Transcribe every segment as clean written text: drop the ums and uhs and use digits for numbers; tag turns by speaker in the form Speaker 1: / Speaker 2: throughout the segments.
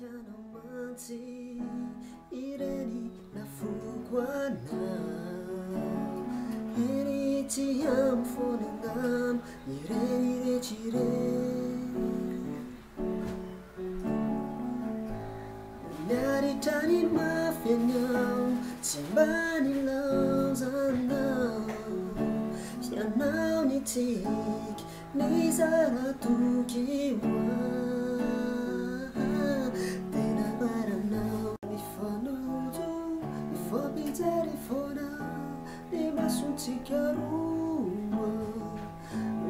Speaker 1: Yanamanzi ireni nafukwana iriti amfunengam ireni rechire naritani mafenyam simbani lauzanam yanau nitik nizaratukiwa Tikaruma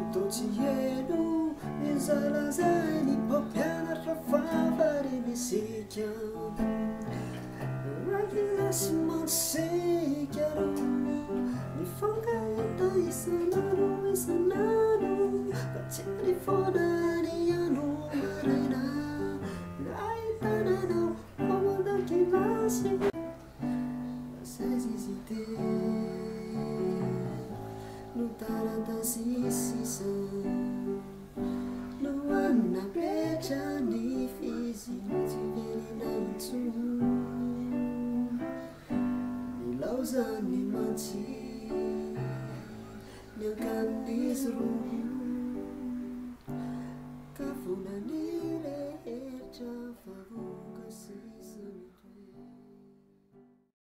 Speaker 1: Utotienu Nizalazani Popiana Rafavari Bisikia Rakila Simon Sekaru Nifonga Yata Isanano Isanano Katiri Fonani Yanu Marina Laitanano Omada Kinasi Sazizite Nutarata sisisa Nuana plecha ni fizi Tiveri na itu Nilauza ni manti Nyakan nisru